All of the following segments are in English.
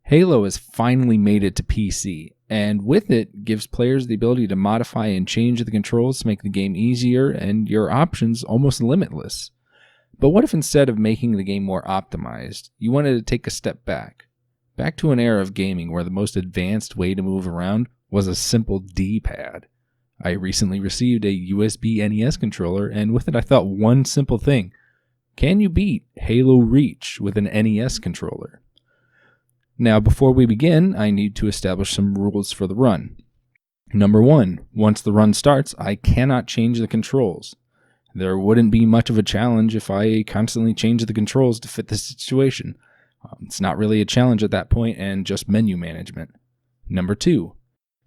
Halo has finally made it to PC, and with it, gives players the ability to modify and change the controls to make the game easier and your options almost limitless. But what if instead of making the game more optimized, you wanted to take a step back? Back to an era of gaming where the most advanced way to move around was a simple D-pad. I recently received a USB NES controller, and with it I thought one simple thing. Can you beat Halo Reach with an NES controller? Now, before we begin, I need to establish some rules for the run. Number 1, once the run starts, I cannot change the controls. There wouldn't be much of a challenge if I constantly change the controls to fit the situation. It's not really a challenge at that point and just menu management. Number 2,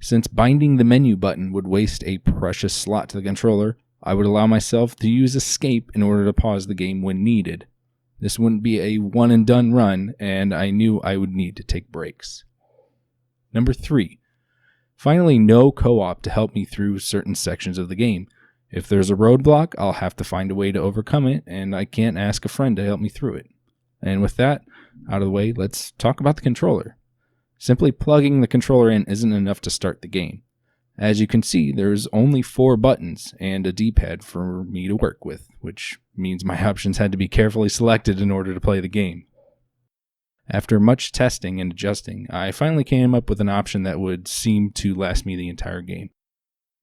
since binding the menu button would waste a precious slot to the controller, I would allow myself to use escape in order to pause the game when needed. This wouldn't be a one and done run, and I knew I would need to take breaks. Number 3, finally no co-op to help me through certain sections of the game. If there's a roadblock, I'll have to find a way to overcome it, and I can't ask a friend to help me through it. And with that out of the way, let's talk about the controller. Simply plugging the controller in isn't enough to start the game. As you can see, there's only 4 buttons and a D-pad for me to work with, which means my options had to be carefully selected in order to play the game. After much testing and adjusting, I finally came up with an option that would seem to last me the entire game.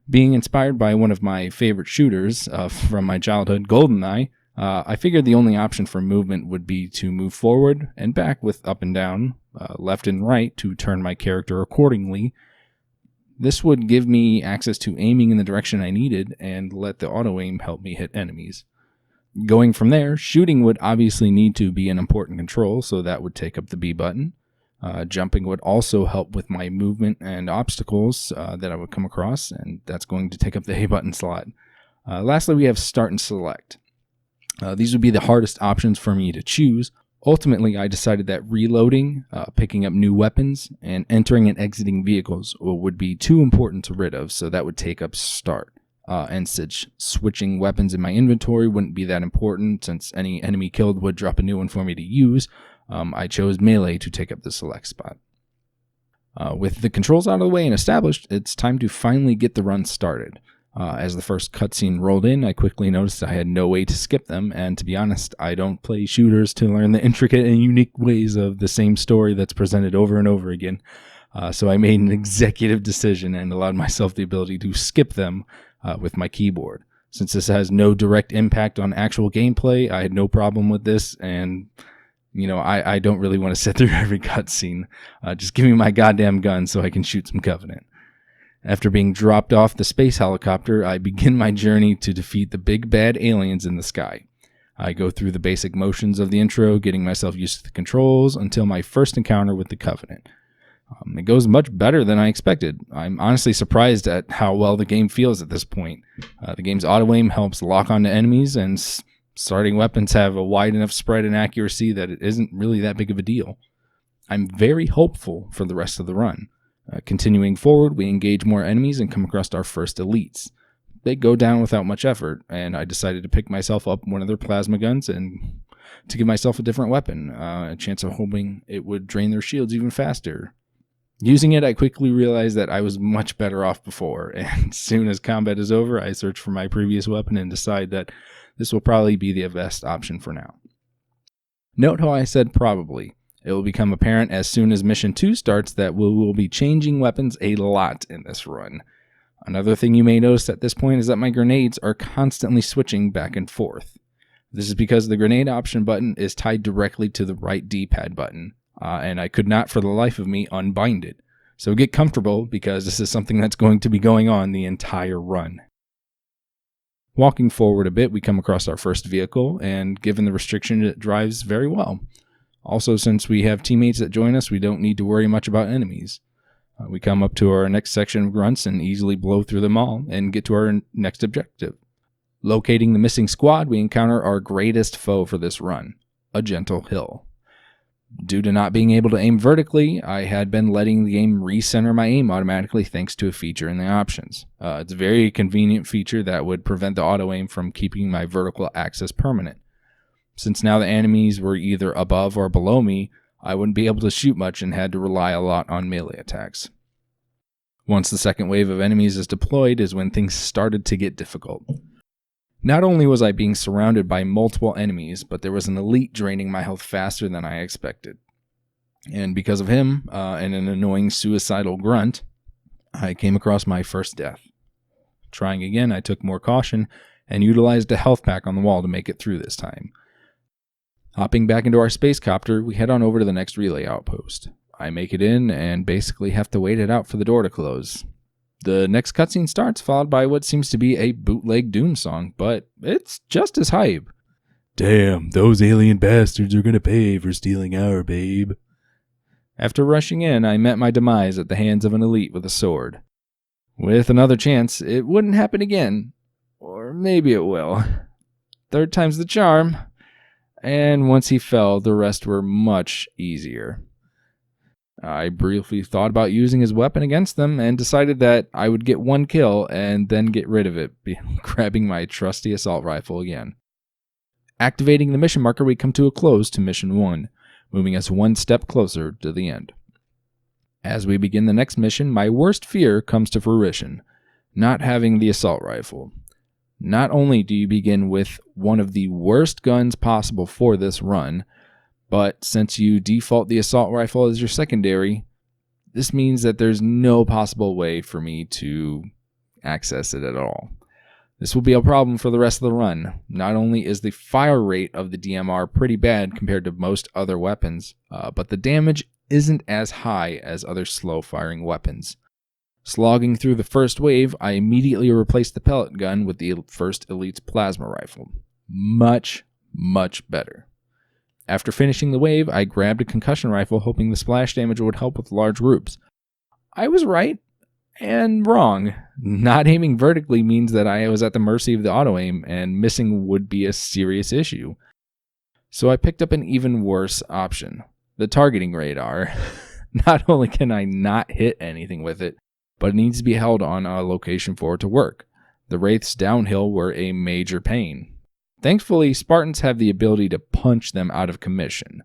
Being inspired by one of my favorite shooters from my childhood, GoldenEye, I figured the only option for movement would be to move forward and back with up and down, left and right to turn my character accordingly. This would give me access to aiming in the direction I needed and let the auto-aim help me hit enemies. Going from there, shooting would obviously need to be an important control, so that would take up the B button. Jumping would also help with my movement and obstacles that I would come across, and that's going to take up the A button slot. Lastly, we have start and select. These would be the hardest options for me to choose. Ultimately, I decided that reloading, picking up new weapons, and entering and exiting vehicles would be too important to rid of, so that would take up start. And switching weapons in my inventory wouldn't be that important, since any enemy killed would drop a new one for me to use. I chose melee to take up the select spot. With the controls out of the way and established, it's time to finally get the run started. As the first cutscene rolled in, I quickly noticed I had no way to skip them, and to be honest, I don't play shooters to learn the intricate and unique ways of the same story that's presented over and over again. So I made an executive decision and allowed myself the ability to skip them with my keyboard. Since this has no direct impact on actual gameplay, I had no problem with this, and I don't really want to sit through every cutscene. Just give me my goddamn gun so I can shoot some Covenant. After being dropped off the space helicopter, I begin my journey to defeat the big bad aliens in the sky. I go through the basic motions of the intro, getting myself used to the controls, until my first encounter with the Covenant. It goes much better than I expected. I'm honestly surprised at how well the game feels at this point. The game's auto-aim helps lock onto enemies, and starting weapons have a wide enough spread and accuracy that it isn't really that big of a deal. I'm very hopeful for the rest of the run. Continuing forward, we engage more enemies and come across our first elites. They go down without much effort, and I decided to pick myself up one of their plasma guns and to give myself a different weapon, a chance of hoping it would drain their shields even faster. Using it, I quickly realized that I was much better off before, and as soon as combat is over, I search for my previous weapon and decide that this will probably be the best option for now. Note how I said probably. It will become apparent as soon as Mission 2 starts that we will be changing weapons a lot in this run. Another thing you may notice at this point is that my grenades are constantly switching back and forth. This is because the grenade option button is tied directly to the right D-pad button, and I could not for the life of me unbind it. So get comfortable, because this is something that's going to be going on the entire run. Walking forward a bit, we come across our first vehicle, and given the restriction, it drives very well. Also, since we have teammates that join us, we don't need to worry much about enemies. We come up to our next section of grunts and easily blow through them all and get to our next objective. Locating the missing squad, we encounter our greatest foe for this run, a gentle hill. Due to not being able to aim vertically, I had been letting the game recenter my aim automatically thanks to a feature in the options. It's a very convenient feature that would prevent the auto-aim from keeping my vertical axis permanent. Since now the enemies were either above or below me, I wouldn't be able to shoot much and had to rely a lot on melee attacks. Once the second wave of enemies is deployed is when things started to get difficult. Not only was I being surrounded by multiple enemies, but there was an elite draining my health faster than I expected. And because of him and an annoying suicidal grunt, I came across my first death. Trying again, I took more caution and utilized a health pack on the wall to make it through this time. Hopping back into our space copter, we head on over to the next relay outpost. I make it in and basically have to wait it out for the door to close. The next cutscene starts, followed by what seems to be a bootleg Doom song, but it's just as hype. Damn, those alien bastards are gonna pay for stealing our babe. After rushing in, I met my demise at the hands of an elite with a sword. With another chance, it wouldn't happen again. Or maybe it will. Third time's the charm. And once he fell, the rest were much easier. I briefly thought about using his weapon against them and decided that I would get one kill and then get rid of it, grabbing my trusty assault rifle again. Activating the mission marker, we come to a close to Mission 1, moving us one step closer to the end. As we begin the next mission, my worst fear comes to fruition, not having the assault rifle. Not only do you begin with one of the worst guns possible for this run, but since you default the assault rifle as your secondary, this means that there's no possible way for me to access it at all. This will be a problem for the rest of the run. Not only is the fire rate of the DMR pretty bad compared to most other weapons, but the damage isn't as high as other slow-firing weapons. Slogging through the first wave, I immediately replaced the pellet gun with the first Elite's plasma rifle. Much, much better. After finishing the wave, I grabbed a concussion rifle hoping the splash damage would help with large groups. I was right and wrong. Not aiming vertically means that I was at the mercy of the auto-aim, and missing would be a serious issue. So I picked up an even worse option, the targeting radar. Not only can I not hit anything with it, but it needs to be held on a location for it to work. The Wraiths downhill were a major pain. Thankfully, Spartans have the ability to punch them out of commission.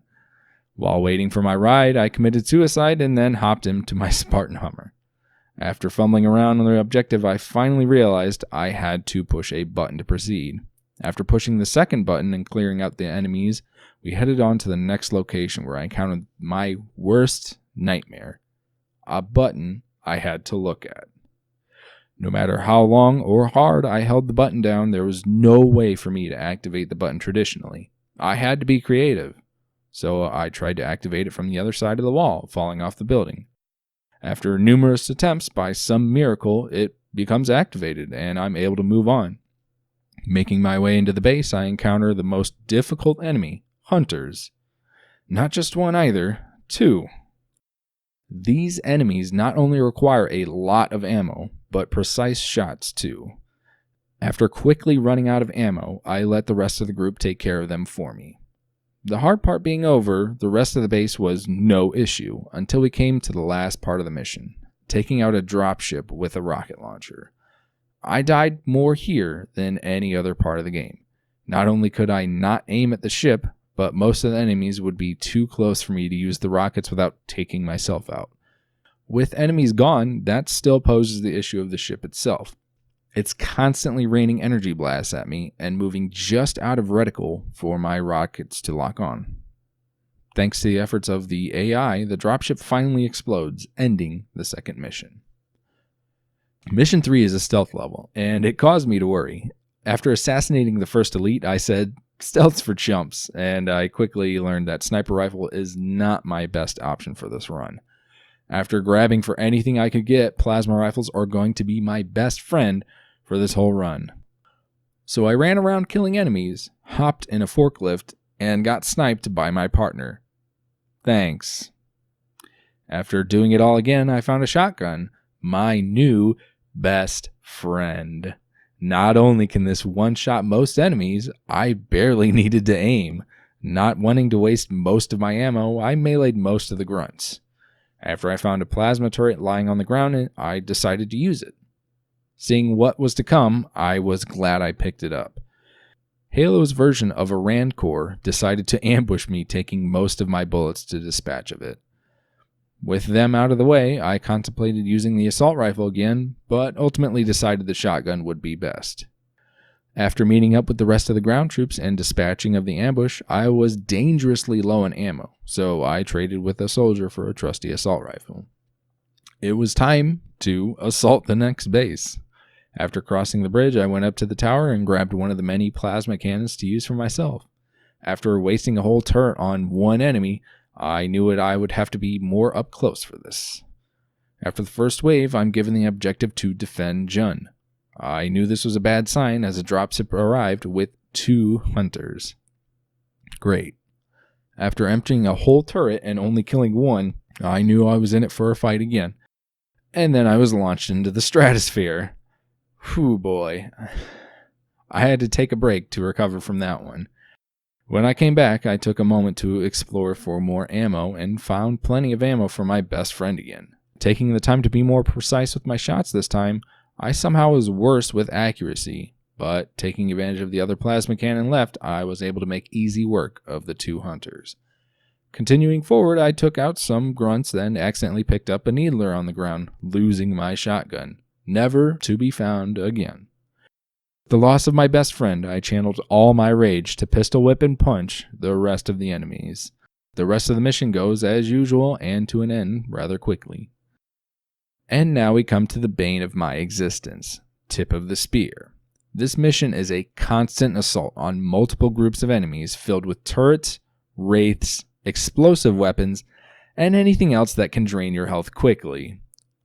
While waiting for my ride, I committed suicide and then hopped into my Spartan Hummer. After fumbling around on the objective, I finally realized I had to push a button to proceed. After pushing the second button and clearing out the enemies, we headed on to the next location where I encountered my worst nightmare. A button I had to look at. No matter how long or hard I held the button down, there was no way for me to activate the button traditionally. I had to be creative, so I tried to activate it from the other side of the wall, falling off the building. After numerous attempts, by some miracle, it becomes activated, and I'm able to move on. Making my way into the base, I encounter the most difficult enemy, hunters. Not just one either, two. These enemies not only require a lot of ammo, but precise shots too. After quickly running out of ammo, I let the rest of the group take care of them for me. The hard part being over, the rest of the base was no issue until we came to the last part of the mission, taking out a dropship with a rocket launcher. I died more here than any other part of the game. Not only could I not aim at the ship, but most of the enemies would be too close for me to use the rockets without taking myself out. With enemies gone, that still poses the issue of the ship itself. It's constantly raining energy blasts at me and moving just out of reticle for my rockets to lock on. Thanks to the efforts of the AI, the dropship finally explodes, ending the second mission. Mission 3 is a stealth level, and it caused me to worry. After assassinating the first elite, I said, stealth's for chumps, and I quickly learned that sniper rifle is not my best option for this run. After grabbing for anything I could get, plasma rifles are going to be my best friend for this whole run. So I ran around killing enemies, hopped in a forklift, and got sniped by my partner. Thanks. After doing it all again, I found a shotgun, my new best friend. Not only can this one-shot most enemies, I barely needed to aim. Not wanting to waste most of my ammo, I meleeed most of the grunts. After I found a plasma turret lying on the ground, I decided to use it. Seeing what was to come, I was glad I picked it up. Halo's version of a Rand Corps decided to ambush me, taking most of my bullets to dispatch of it. With them out of the way, I contemplated using the assault rifle again, but ultimately decided the shotgun would be best. After meeting up with the rest of the ground troops and dispatching of the ambush, I was dangerously low on ammo, so I traded with a soldier for a trusty assault rifle. It was time to assault the next base. After crossing the bridge, I went up to the tower and grabbed one of the many plasma cannons to use for myself. After wasting a whole turret on one enemy, I knew I would have to be more up close for this. After the first wave, I'm given the objective to defend Jun. I knew this was a bad sign as a dropship arrived with 2 hunters. Great. After emptying a whole turret and only killing one, I knew I was in it for a fight again. And then I was launched into the stratosphere. Whew, boy. I had to take a break to recover from that one. When I came back, I took a moment to explore for more ammo and found plenty of ammo for my best friend again. Taking the time to be more precise with my shots this time, I somehow was worse with accuracy, but taking advantage of the other plasma cannon left, I was able to make easy work of the 2 hunters. Continuing forward, I took out some grunts, then accidentally picked up a needler on the ground, losing my shotgun, never to be found again. The loss of my best friend, I channeled all my rage to pistol whip and punch the rest of the enemies. The rest of the mission goes as usual and to an end rather quickly. And now we come to the bane of my existence, Tip of the Spear. This mission is a constant assault on multiple groups of enemies filled with turrets, wraiths, explosive weapons, and anything else that can drain your health quickly.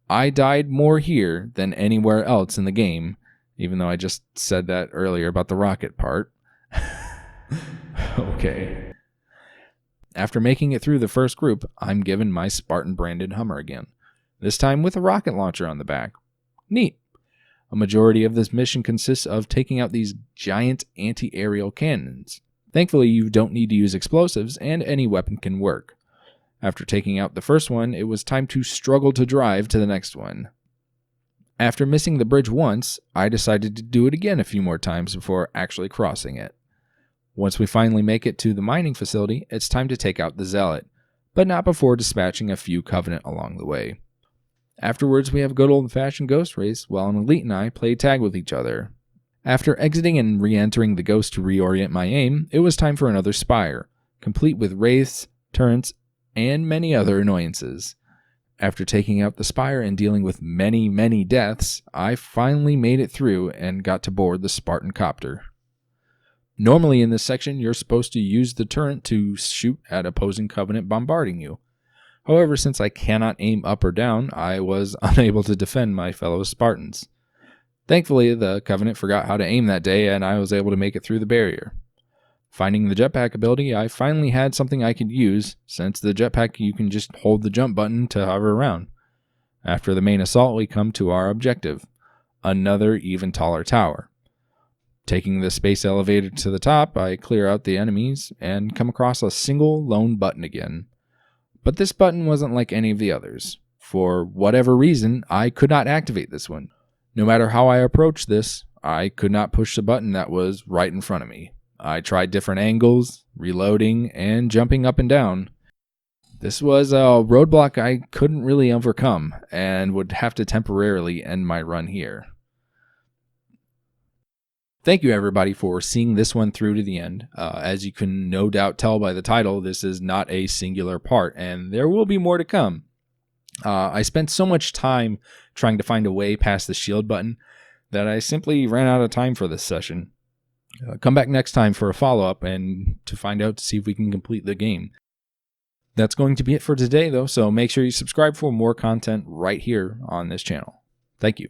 I died more here than anywhere else in the game, even though I just said that earlier about the rocket part. Okay. After making it through the first group, I'm given my Spartan-branded Hummer again, this time with a rocket launcher on the back. Neat. A majority of this mission consists of taking out these giant anti-aerial cannons. Thankfully, you don't need to use explosives, and any weapon can work. After taking out the first one, it was time to struggle to drive to the next one. After missing the bridge once, I decided to do it again a few more times before actually crossing it. Once we finally make it to the mining facility, it's time to take out the Zealot, but not before dispatching a few Covenant along the way. Afterwards, we have a good old-fashioned ghost race while an elite and I play tag with each other. After exiting and re-entering the ghost to reorient my aim, it was time for another spire, complete with wraiths, turrets, and many other annoyances. After taking out the spire and dealing with many, many deaths, I finally made it through and got to board the Spartan copter. Normally in this section, you're supposed to use the turret to shoot at opposing Covenant bombarding you. However, since I cannot aim up or down, I was unable to defend my fellow Spartans. Thankfully, the Covenant forgot how to aim that day, and I was able to make it through the barrier. Finding the jetpack ability, I finally had something I could use, since the jetpack you can just hold the jump button to hover around. After the main assault, we come to our objective, another even taller tower. Taking the space elevator to the top, I clear out the enemies and come across a single lone button again. But this button wasn't like any of the others. For whatever reason, I could not activate this one. No matter how I approached this, I could not push the button that was right in front of me. I tried different angles, reloading, and jumping up and down. This was a roadblock I couldn't really overcome, and would have to temporarily end my run here. Thank you everybody for seeing this one through to the end. As you can no doubt tell by the title, this is not a singular part, and there will be more to come. I spent so much time trying to find a way past the shield button that I simply ran out of time for this session. Come back next time for a follow-up and to find out to see if we can complete the game. That's going to be it for today though, so make sure you subscribe for more content right here on this channel. Thank you.